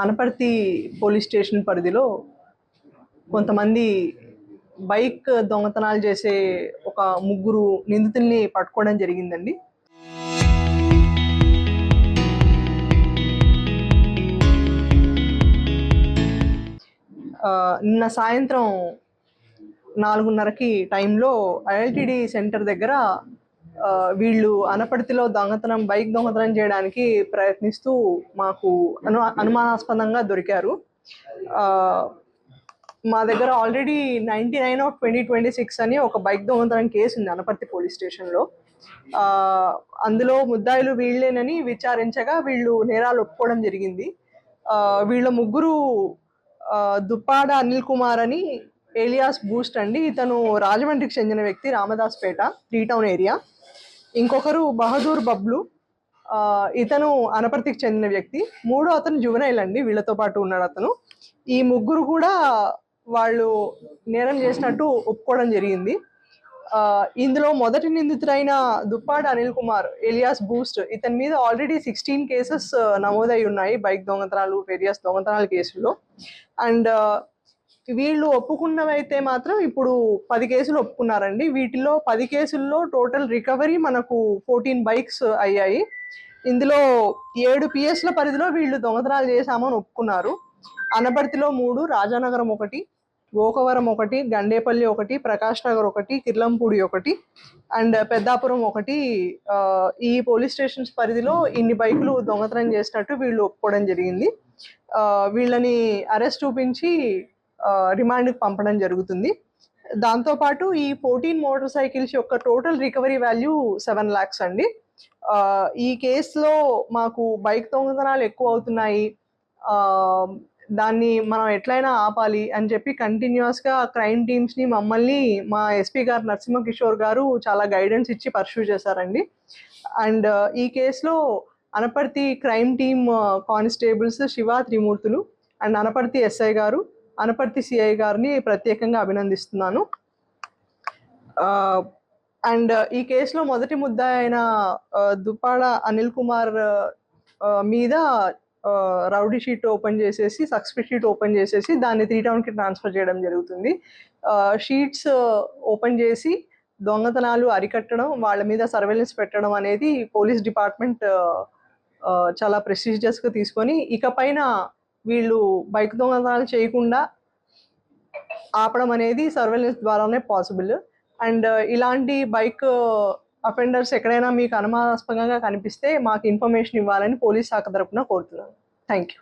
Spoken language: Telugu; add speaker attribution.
Speaker 1: అనపర్తి పోలీస్ స్టేషన్ పరిధిలో కొంతమంది బైక్ దొంగతనాలు చేసే ఒక ముగ్గురు నిందితుల్ని పట్టుకోవడం జరిగిందండి. నిన్న సాయంత్రం 4:30కి టైంలో ఐఎల్టీడీ సెంటర్ దగ్గర వీళ్ళు అనపర్తిలో బైక్ దొంగతనం చేయడానికి ప్రయత్నిస్తూ మాకు అనుమానాస్పదంగా దొరికారు. మా దగ్గర ఆల్రెడీ 99/2026 అని ఒక బైక్ దొంగతనం కేసు ఉంది అనపర్తి పోలీస్ స్టేషన్లో. అందులో ముద్దాయిలు వీళ్ళేనని విచారించగా వీళ్ళు నేరాలు ఒప్పుకోవడం జరిగింది. వీళ్ళ ముగ్గురు దుప్పాడ అనిల్ కుమార్ అని ఏలియాస్ బూస్ట్ అండి. ఇతను రాజమండ్రికి చెందిన వ్యక్తి, రామదాస్పేట 3 టౌన్ ఏరియా. ఇంకొకరు బహదూర్ బబ్లు, ఇతను అనపర్తికి చెందిన వ్యక్తి. మూడో అతను జువెనైల్ అండి, వీళ్ళతో పాటు ఉన్నాడు అతను. ఈ ముగ్గురు కూడా వాళ్ళు నేరం చేసినట్టు ఒప్పుకోవడం జరిగింది. ఇందులో మొదటి నిందితుడైన దుప్పాడ అనిల్ కుమార్ ఏలియాస్ బూస్ట్, ఇతని మీద ఆల్రెడీ 16 కేసెస్ నమోదై ఉన్నాయి బైక్ దొంగతనాలు, వేరియస్ దొంగతనాల కేసుల్లో. అండ్ వీళ్ళు ఒప్పుకున్నవైతే మాత్రం ఇప్పుడు 10 కేసులు ఒప్పుకున్నారండి. వీటిలో 10 కేసుల్లో టోటల్ రికవరీ మనకు 14 బైక్స్ అయ్యాయి. ఇందులో 7 పిఎస్ల పరిధిలో వీళ్ళు దొంగతనాలు చేశామని ఒప్పుకున్నారు. అనపర్తిలో 3, రాజానగరం 1, గోకవరం 1, గండేపల్లి 1, ప్రకాష్ నగర్ 1, కిర్లంపూడి 1 అండ్ పెద్దాపురం 1 ఈ పోలీస్ స్టేషన్స్ పరిధిలో ఇన్ని బైకులు దొంగతనం చేసినట్టు వీళ్ళు ఒప్పుకోవడం జరిగింది. వీళ్ళని అరెస్ట్ చూపించి రిమాండ్కి పంపడం జరుగుతుంది. దాంతోపాటు ఈ 14 మోటార్ సైకిల్స్ యొక్క టోటల్ రికవరీ వాల్యూ 7 lakhs అండి. ఈ కేసులో మాకు బైక్ దొంగతనాలు ఎక్కువ అవుతున్నాయి, దాన్ని మనం ఎట్లయినా ఆపాలి అని చెప్పి కంటిన్యూస్గా క్రైమ్ టీమ్స్ని, మమ్మల్ని మా ఎస్పీ గారు నరసింహ కిషోర్ గారు చాలా గైడెన్స్ ఇచ్చి పర్సూ చేశారండి. అండ్ ఈ కేసులో Anaparthi crime team constables Shiva Trimurthulu and Anaparthi SI గారు, అనపర్తి సిఐ గారిని ప్రత్యేకంగా అభినందిస్తున్నాను. అండ్ ఈ కేసులో మొదటి ముద్దాయి అయిన దుప్పాడ అనిల్ కుమార్ మీద రౌడీ షీట్ ఓపెన్ చేసేసి, సస్పెక్ట్ షీట్ ఓపెన్ చేసేసి దాన్ని 3 టౌన్కి ట్రాన్స్ఫర్ చేయడం జరుగుతుంది. షీట్స్ ఓపెన్ చేసి దొంగతనాలు అరికట్టడం, వాళ్ళ మీద సర్వేలెన్స్ పెట్టడం అనేది పోలీస్ డిపార్ట్మెంట్ చాలా ప్రెస్టీజియస్గా తీసుకొని ఇకపైన వీళ్ళు బైక్ దొంగతనాలు చేయకుండా ఆపడం అనేది సర్వేలెన్స్ ద్వారానే పాసిబుల్. అండ్ ఇలాంటి బైక్ అఫెండర్స్ ఎక్కడైనా మీకు అనుమానాస్పదంగా కనిపిస్తే మాకు ఇన్ఫర్మేషన్ ఇవ్వాలని పోలీస్ శాఖ తరపున కోరుతున్నాను. Thank you.